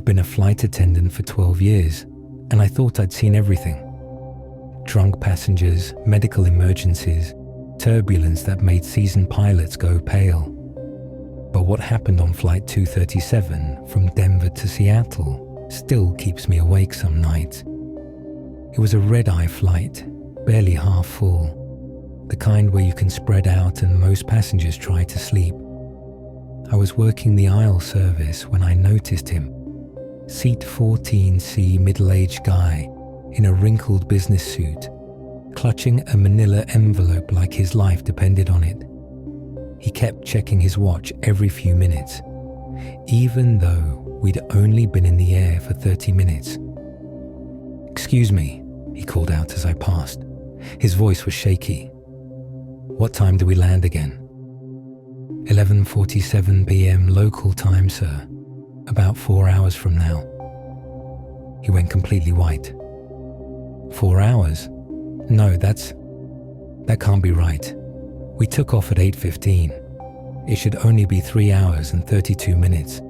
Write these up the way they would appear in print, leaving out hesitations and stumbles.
been a flight attendant for 12 years, and I thought I'd seen everything. Drunk passengers, medical emergencies, turbulence that made seasoned pilots go pale. But what happened on Flight 237 from Denver to Seattle still keeps me awake some nights. It was a red-eye flight, barely half full, the kind where you can spread out and most passengers try to sleep. I was working the aisle service when I noticed him. Seat 14C middle-aged guy in a wrinkled business suit, clutching a manila envelope like his life depended on it. He kept checking his watch every few minutes, even though we'd only been in the air for 30 minutes. "Excuse me," he called out as I passed. His voice was shaky. "What time do we land again?" 11:47 p.m. local time, sir. About 4 hours from now. He went completely white. 4 hours? No, that can't be right. We took off at 8:15. It should only be 3 hours and 32 minutes.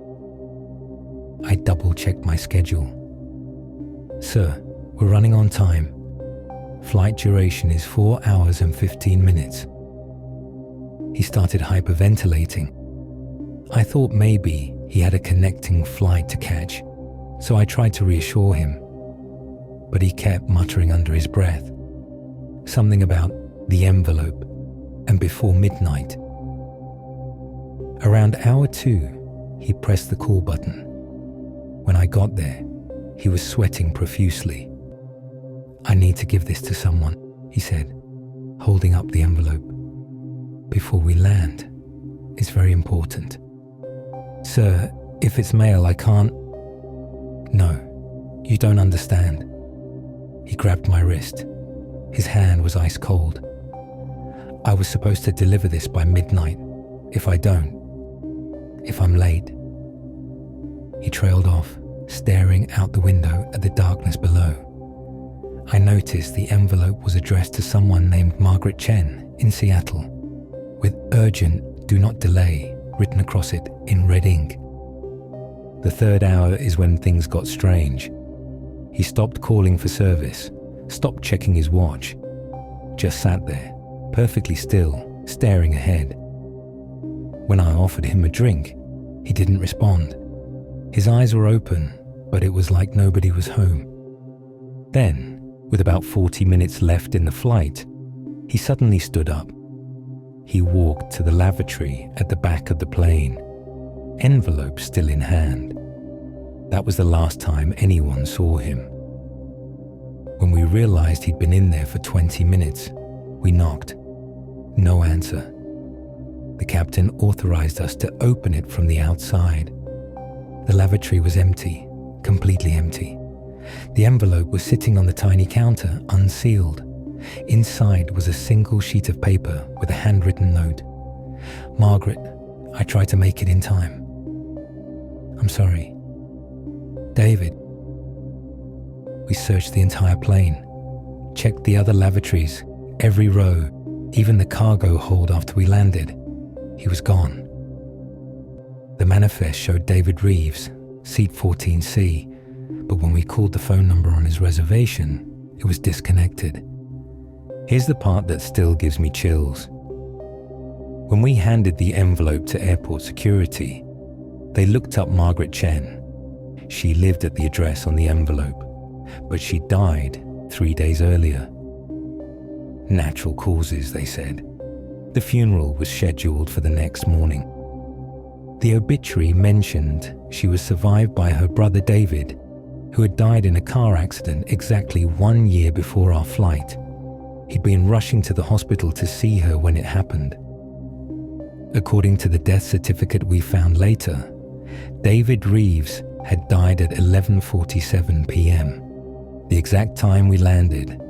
I double-checked my schedule. "Sir, we're running on time. Flight duration is 4 hours and 15 minutes. He started hyperventilating. I thought maybe he had a connecting flight to catch, so I tried to reassure him. But he kept muttering under his breath. Something about the envelope and before midnight. Around hour 2, he pressed the call button. When I got there, he was sweating profusely. "I need to give this to someone," he said, holding up the envelope. "Before we land, it's very important." "Sir, if it's mail, I can't..." "No, you don't understand." He grabbed my wrist. His hand was ice cold. "I was supposed to deliver this by midnight. If I don't, if I'm late..." He trailed off, staring out the window at the darkness below. I noticed the envelope was addressed to someone named Margaret Chen in Seattle, with urgent "do not delay" written across it in red ink. The third hour is when things got strange. He stopped calling for service, stopped checking his watch, just sat there, perfectly still, staring ahead. When I offered him a drink, he didn't respond. His eyes were open, but it was like nobody was home. Then, with about 40 minutes left in the flight, he suddenly stood up. He walked to the lavatory at the back of the plane, envelope still in hand. That was the last time anyone saw him. When we realized he'd been in there for 20 minutes, we knocked. No answer. The captain authorized us to open it from the outside. The lavatory was empty, completely empty. The envelope was sitting on the tiny counter, unsealed. Inside was a single sheet of paper with a handwritten note. "Margaret, I tried to make it in time. I'm sorry. David." We searched the entire plane, checked the other lavatories, every row, even the cargo hold after we landed. He was gone. The manifest showed David Reeves, seat 14C, but when we called the phone number on his reservation, it was disconnected. Here's the part that still gives me chills. When we handed the envelope to airport security, they looked up Margaret Chen. She lived at the address on the envelope, but she died 3 days earlier. Natural causes, they said. The funeral was scheduled for the next morning. The obituary mentioned she was survived by her brother David, who had died in a car accident exactly 1 year before our flight. He'd been rushing to the hospital to see her when it happened. According to the death certificate we found later, David Reeves had died at 11:47 p.m., the exact time we landed.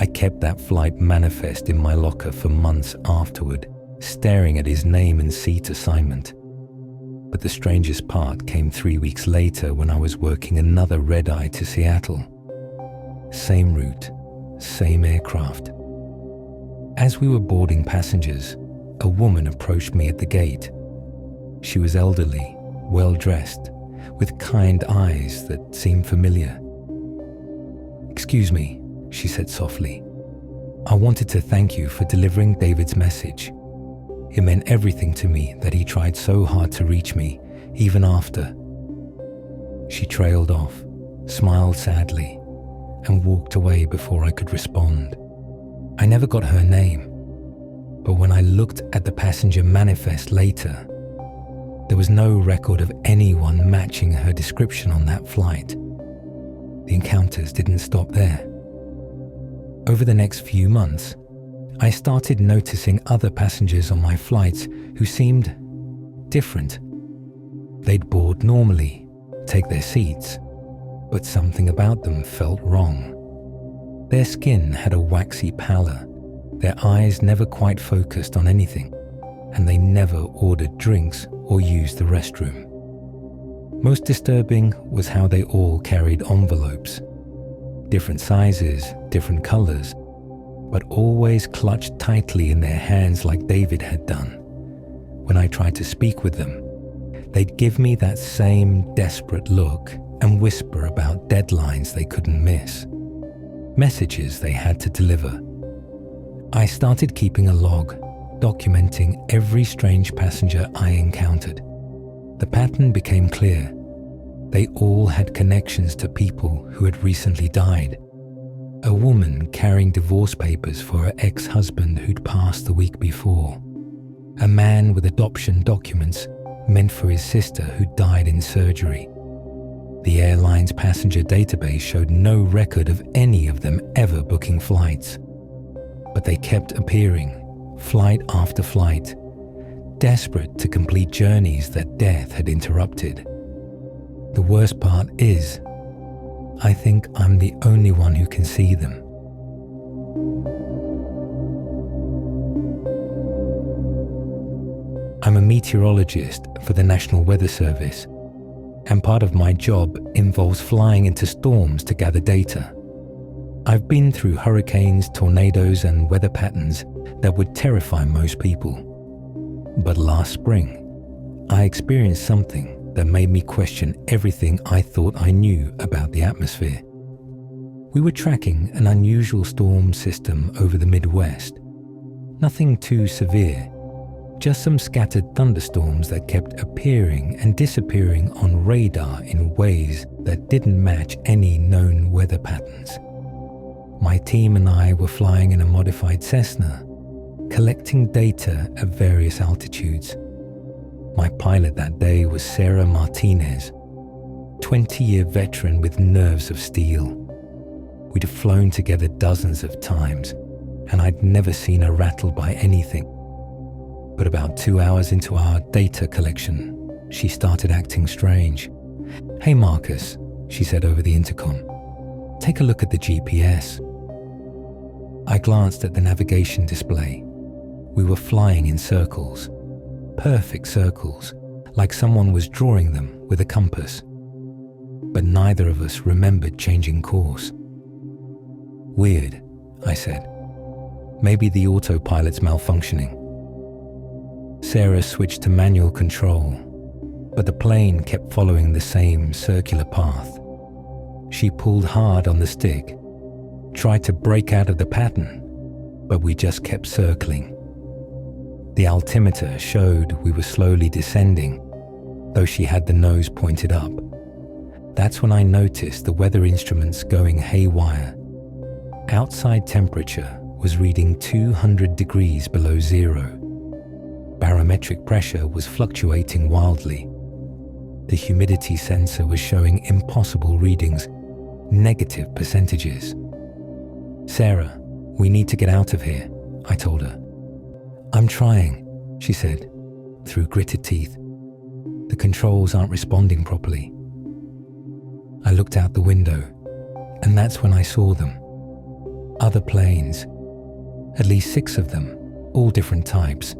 I kept that flight manifest in my locker for months afterward, staring at his name and seat assignment. But the strangest part came 3 weeks later when I was working another red-eye to Seattle. Same route, same aircraft. As we were boarding passengers, a woman approached me at the gate. She was elderly, well-dressed, with kind eyes that seemed familiar. "Excuse me," she said softly. "I wanted to thank you for delivering David's message. It meant everything to me that he tried so hard to reach me, even after." She trailed off, smiled sadly, and walked away before I could respond. I never got her name, but when I looked at the passenger manifest later, there was no record of anyone matching her description on that flight. The encounters didn't stop there. Over the next few months, I started noticing other passengers on my flights who seemed different. They'd board normally, take their seats, but something about them felt wrong. Their skin had a waxy pallor, their eyes never quite focused on anything, and they never ordered drinks or used the restroom. Most disturbing was how they all carried envelopes. Different sizes, different colors, but always clutched tightly in their hands like David had done. When I tried to speak with them, they'd give me that same desperate look and whisper about deadlines they couldn't miss, messages they had to deliver. I started keeping a log, documenting every strange passenger I encountered. The pattern became clear. They all had connections to people who had recently died. A woman carrying divorce papers for her ex-husband who'd passed the week before. A man with adoption documents meant for his sister who died in surgery. The airline's passenger database showed no record of any of them ever booking flights. But they kept appearing, flight after flight, desperate to complete journeys that death had interrupted. The worst part is, I think I'm the only one who can see them. I'm a meteorologist for the National Weather Service, and part of my job involves flying into storms to gather data. I've been through hurricanes, tornadoes, and weather patterns that would terrify most people. But last spring, I experienced something that made me question everything I thought I knew about the atmosphere. We were tracking an unusual storm system over the Midwest. Nothing too severe, just some scattered thunderstorms that kept appearing and disappearing on radar in ways that didn't match any known weather patterns. My team and I were flying in a modified Cessna, collecting data at various altitudes. My pilot that day was Sarah Martinez, 20-year veteran with nerves of steel. We'd flown together dozens of times, and I'd never seen her rattled by anything. But about 2 hours into our data collection, she started acting strange. "Hey Marcus," she said over the intercom, "take a look at the GPS." I glanced at the navigation display. We were flying in circles. Perfect circles, like someone was drawing them with a compass. But neither of us remembered changing course. "Weird," I said. "Maybe the autopilot's malfunctioning." Sarah switched to manual control, but the plane kept following the same circular path. She pulled hard on the stick, tried to break out of the pattern, but we just kept circling. The altimeter showed we were slowly descending, though she had the nose pointed up. That's when I noticed the weather instruments going haywire. Outside temperature was reading 200 degrees below zero. Barometric pressure was fluctuating wildly. The humidity sensor was showing impossible readings, negative percentages. "Sarah, we need to get out of here," I told her. "I'm trying," she said, through gritted teeth. "The controls aren't responding properly." I looked out the window, and that's when I saw them. Other planes, at least 6 of them, all different types.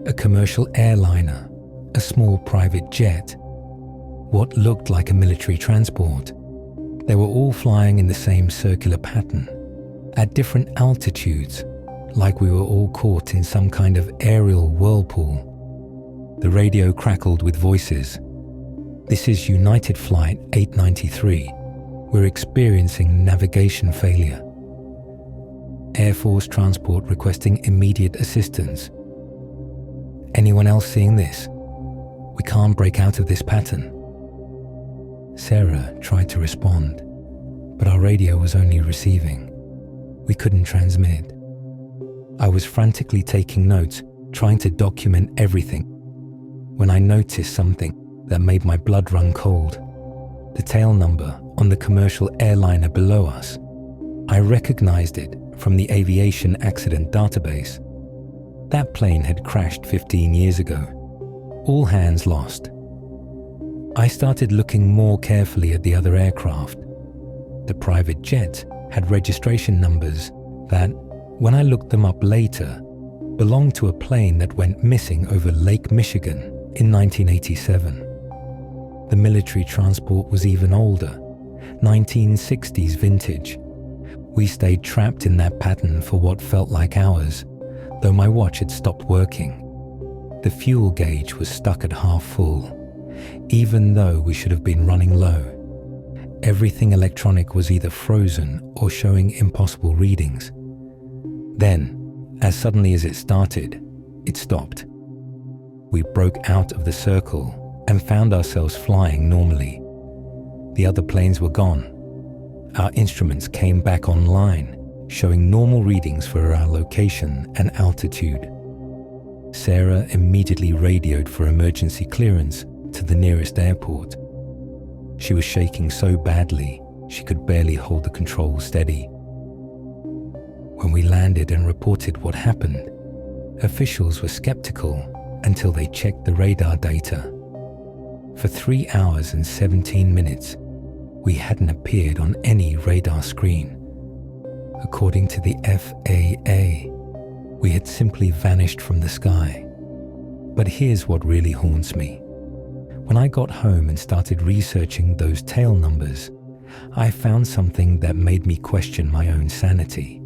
A commercial airliner, a small private jet, what looked like a military transport. They were all flying in the same circular pattern, at different altitudes, like we were all caught in some kind of aerial whirlpool. The radio crackled with voices. This is United Flight 893. We're experiencing navigation failure. Air Force transport requesting immediate assistance. Anyone else seeing this? We can't break out of this pattern. Sarah tried to respond, but our radio was only receiving. We couldn't transmit. I was frantically taking notes, trying to document everything, when I noticed something that made my blood run cold. The tail number on the commercial airliner below us. I recognized it from the aviation accident database. That plane had crashed 15 years ago. All hands lost. I started looking more carefully at the other aircraft. The private jet had registration numbers that, when I looked them up later, belonged to a plane that went missing over Lake Michigan in 1987. The military transport was even older, 1960s vintage. We stayed trapped in that pattern for what felt like hours, though my watch had stopped working. The fuel gauge was stuck at half full, even though we should have been running low. Everything electronic was either frozen or showing impossible readings. Then, as suddenly as it started, it stopped. We broke out of the circle and found ourselves flying normally. The other planes were gone. Our instruments came back online, showing normal readings for our location and altitude. Sarah immediately radioed for emergency clearance to the nearest airport. She was shaking so badly, she could barely hold the controls steady. When we landed and reported what happened, officials were skeptical until they checked the radar data. For 3 hours and 17 minutes, we hadn't appeared on any radar screen. According to the FAA, we had simply vanished from the sky. But here's what really haunts me. When I got home and started researching those tail numbers, I found something that made me question my own sanity.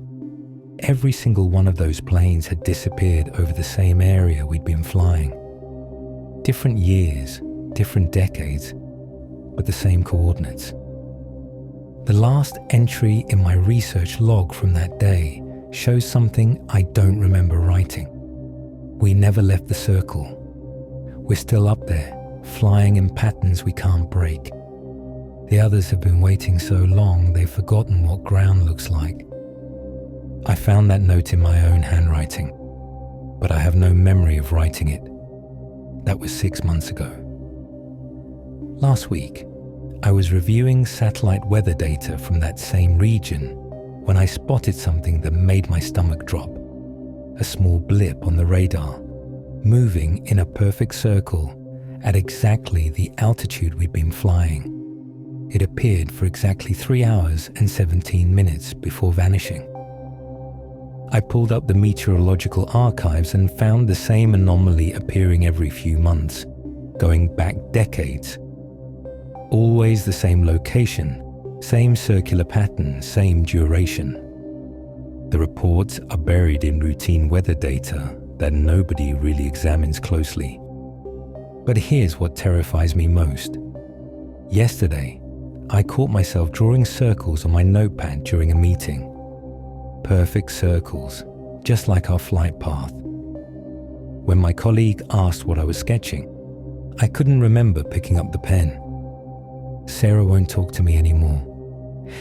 Every single one of those planes had disappeared over the same area we'd been flying. Different years, different decades, but the same coordinates. The last entry in my research log from that day shows something I don't remember writing. We never left the circle. We're still up there, flying in patterns we can't break. The others have been waiting so long they've forgotten what ground looks like. I found that note in my own handwriting, but I have no memory of writing it. That was 6 months ago. Last week, I was reviewing satellite weather data from that same region when I spotted something that made my stomach drop. A small blip on the radar, moving in a perfect circle at exactly the altitude we'd been flying. It appeared for exactly 3 hours and 17 minutes before vanishing. I pulled up the meteorological archives and found the same anomaly appearing every few months, going back decades. Always the same location, same circular pattern, same duration. The reports are buried in routine weather data that nobody really examines closely. But here's what terrifies me most. Yesterday, I caught myself drawing circles on my notepad during a meeting. Perfect circles, just like our flight path. When my colleague asked what I was sketching, I couldn't remember picking up the pen. Sarah won't talk to me anymore.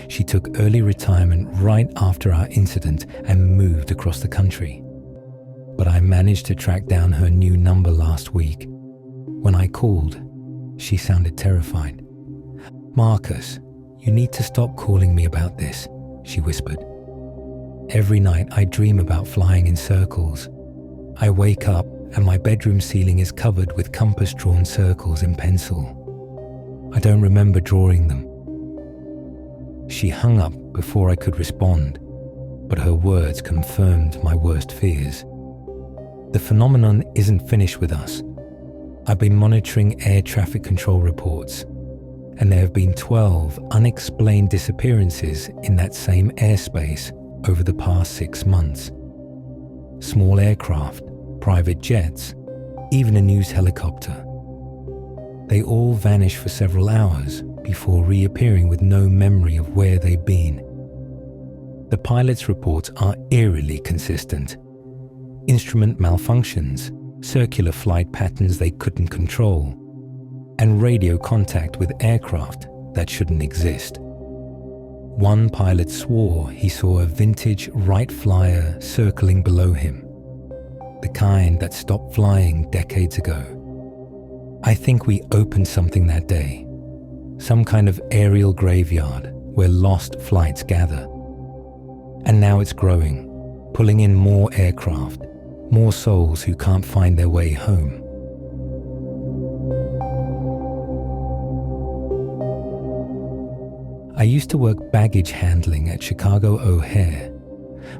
She took early retirement right after our incident and moved across the country. But I managed to track down her new number last week. When I called, she sounded terrified. "Marcus, you need to stop calling me about this," she whispered. "Every night I dream about flying in circles. I wake up and my bedroom ceiling is covered with compass-drawn circles in pencil. I don't remember drawing them." She hung up before I could respond, but her words confirmed my worst fears. The phenomenon isn't finished with us. I've been monitoring air traffic control reports, and there have been 12 unexplained disappearances in that same airspace over the past 6 months. Small aircraft, private jets, even a news helicopter. They all vanish for several hours before reappearing with no memory of where they've been. The pilot's reports are eerily consistent. Instrument malfunctions, circular flight patterns they couldn't control, and radio contact with aircraft that shouldn't exist. One pilot swore he saw a vintage Wright Flyer circling below him, the kind that stopped flying decades ago. I think we opened something that day, some kind of aerial graveyard where lost flights gather. And now it's growing, pulling in more aircraft, more souls who can't find their way home. I used to work baggage handling at Chicago O'Hare,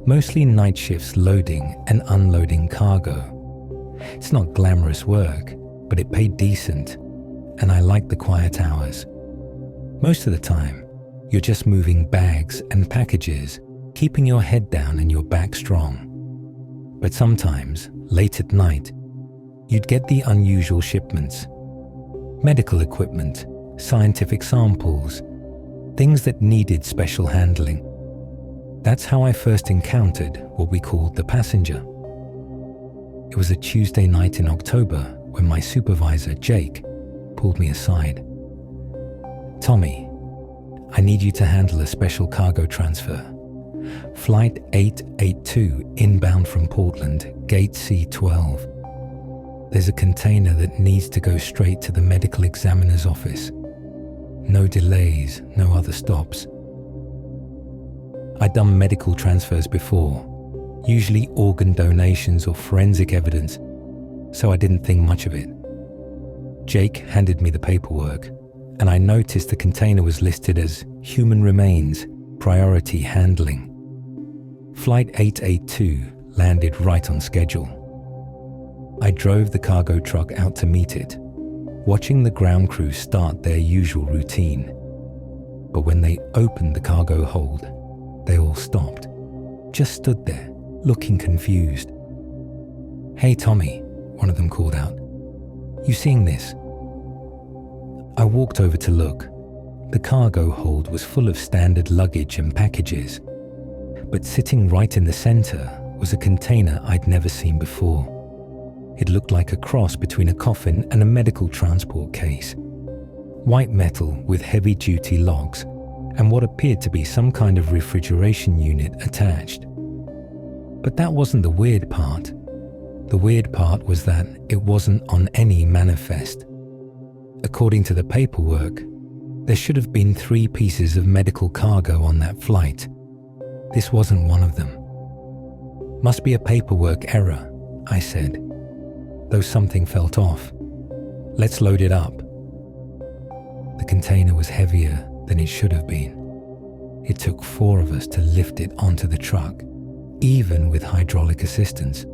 mostly night shifts loading and unloading cargo. It's not glamorous work, but it paid decent, and I liked the quiet hours. Most of the time, you're just moving bags and packages, keeping your head down and your back strong. But sometimes, late at night, you'd get the unusual shipments. Medical equipment, scientific samples, things that needed special handling. That's how I first encountered what we called the passenger. It was a Tuesday night in October when my supervisor, Jake, pulled me aside. "Tommy, I need you to handle a special cargo transfer. Flight 882 inbound from Portland, gate C12. There's a container that needs to go straight to the medical examiner's office. No delays, no other stops." I'd done medical transfers before, usually organ donations or forensic evidence, so I didn't think much of it. Jake handed me the paperwork, and I noticed the container was listed as human remains, priority handling. Flight 882 landed right on schedule. I drove the cargo truck out to meet it, watching the ground crew start their usual routine. But when they opened the cargo hold, they all stopped, just stood there, looking confused. "Hey Tommy," one of them called out. "You seeing this?" I walked over to look. The cargo hold was full of standard luggage and packages, but sitting right in the center was a container I'd never seen before. It looked like a cross between a coffin and a medical transport case. White metal with heavy-duty logs and what appeared to be some kind of refrigeration unit attached. But that wasn't the weird part. The weird part was that it wasn't on any manifest. According to the paperwork, there should have been 3 pieces of medical cargo on that flight. This wasn't one of them. "Must be a paperwork error," I said, though something felt off. "Let's load it up." The container was heavier than it should have been. It took 4 of us to lift it onto the truck, even with hydraulic assistance.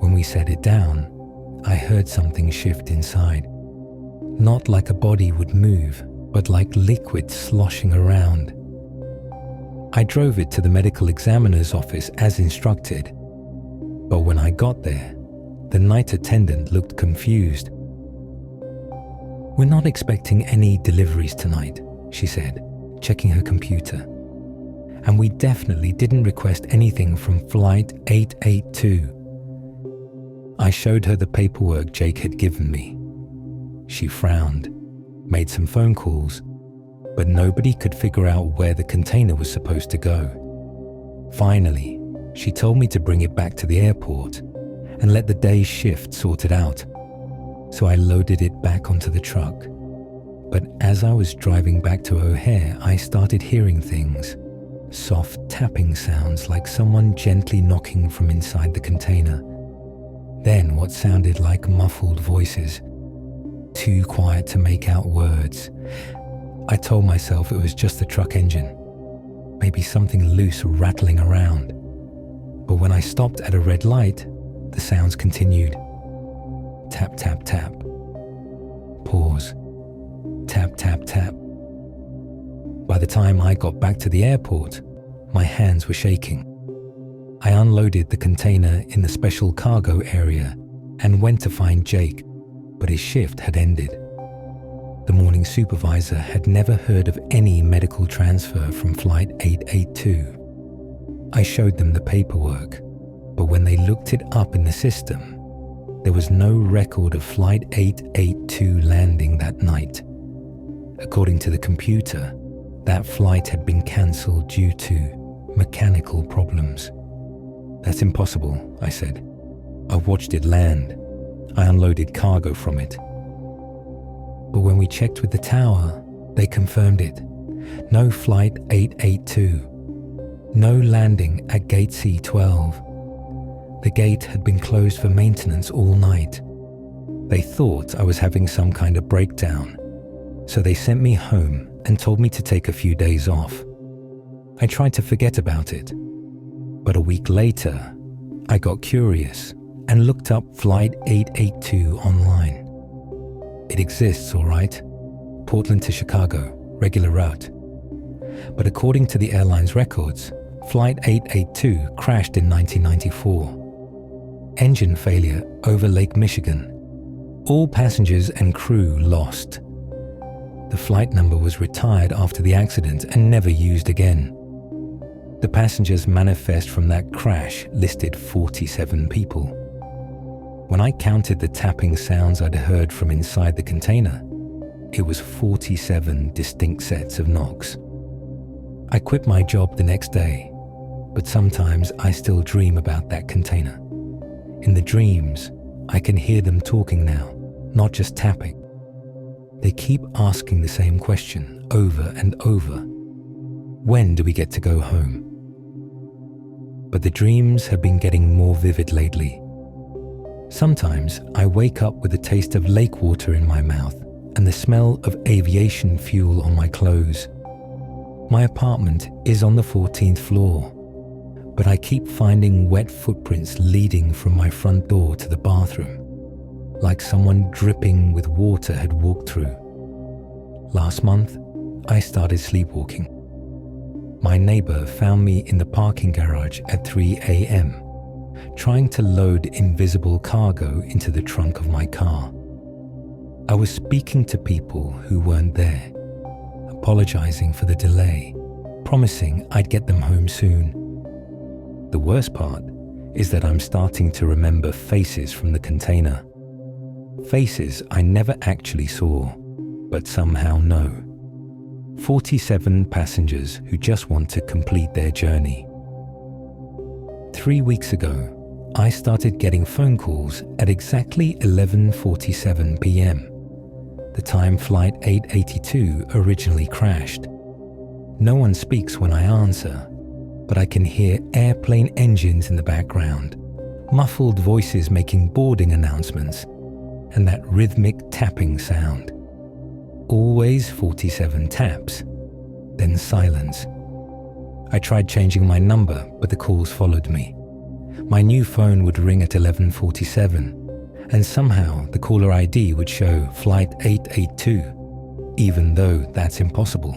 When we set it down, I heard something shift inside. Not like a body would move, but like liquid sloshing around. I drove it to the medical examiner's office as instructed, but when I got there, the night attendant looked confused. "We're not expecting any deliveries tonight," she said, checking her computer. "And we definitely didn't request anything from Flight 882. I showed her the paperwork Jake had given me. She frowned, made some phone calls, but nobody could figure out where the container was supposed to go. Finally, she told me to bring it back to the airport and let the day's shift sort it out. So I loaded it back onto the truck. But as I was driving back to O'Hare, I started hearing things. Soft tapping sounds like someone gently knocking from inside the container. Then what sounded like muffled voices, too quiet to make out words. I told myself it was just the truck engine, maybe something loose rattling around. But when I stopped at a red light, the sounds continued. Tap, tap, tap. Pause. Tap, tap, tap. By the time I got back to the airport, my hands were shaking. I unloaded the container in the special cargo area and went to find Jake, but his shift had ended. The morning supervisor had never heard of any medical transfer from Flight 882. I showed them the paperwork, but when they looked it up in the system, there was no record of Flight 882 landing that night. According to the computer, that flight had been cancelled due to mechanical problems. "That's impossible," I said. "I watched it land. I unloaded cargo from it." But when we checked with the tower, they confirmed it. No Flight 882. No landing at Gate C12. The gate had been closed for maintenance all night. They thought I was having some kind of breakdown, so they sent me home and told me to take a few days off. I tried to forget about it, but a week later, I got curious and looked up Flight 882 online. It exists, all right. Portland to Chicago, regular route. But according to the airline's records, Flight 882 crashed in 1994. Engine failure over Lake Michigan. All passengers and crew lost. The flight number was retired after the accident and never used again. The passengers' manifest from that crash listed 47 people. When I counted the tapping sounds I'd heard from inside the container, it was 47 distinct sets of knocks. I quit my job the next day, but sometimes I still dream about that container. In the dreams, I can hear them talking now, not just tapping. They keep asking the same question over and over. When do we get to go home? But the dreams have been getting more vivid lately. Sometimes I wake up with the taste of lake water in my mouth and the smell of aviation fuel on my clothes. My apartment is on the 14th floor, but I keep finding wet footprints leading from my front door to the bathroom, like someone dripping with water had walked through. Last month, I started sleepwalking. My neighbor found me in the parking garage at 3 a.m., trying to load invisible cargo into the trunk of my car. I was speaking to people who weren't there, apologizing for the delay, promising I'd get them home soon. The worst part is that I'm starting to remember faces from the container. Faces I never actually saw, but somehow know. 47 passengers who just want to complete their journey. 3 weeks ago, I started getting phone calls at exactly 11:47 p.m., the time Flight 882 originally crashed. No one speaks when I answer, but I can hear airplane engines in the background, muffled voices making boarding announcements, and that rhythmic tapping sound. Always 47 taps, then silence. I tried changing my number, but the calls followed me. My new phone would ring at 11:47, and somehow the caller ID would show Flight 882, even though that's impossible.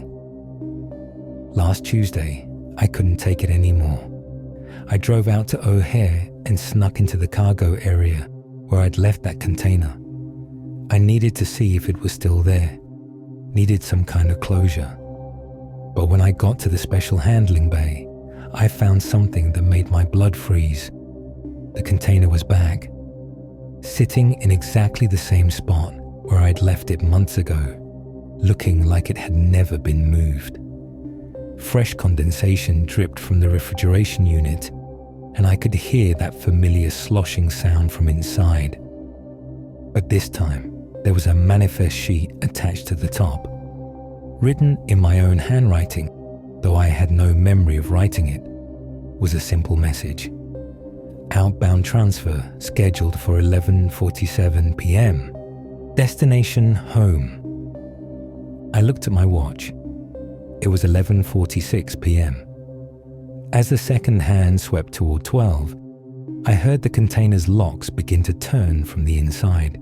Last Tuesday, I couldn't take it anymore. I drove out to O'Hare and snuck into the cargo area where I'd left that container. I needed to see if it was still there, needed some kind of closure. But when I got to the special handling bay, I found something that made my blood freeze. The container was back, sitting in exactly the same spot where I'd left it months ago, looking like it had never been moved. Fresh condensation dripped from the refrigeration unit, and I could hear that familiar sloshing sound from inside. But this time, there was a manifest sheet attached to the top. Written in my own handwriting, though I had no memory of writing it, was a simple message. Outbound transfer scheduled for 11:47 p.m. Destination home. I looked at my watch. It was 11:46 p.m. As the second hand swept toward 12, I heard the container's locks begin to turn from the inside.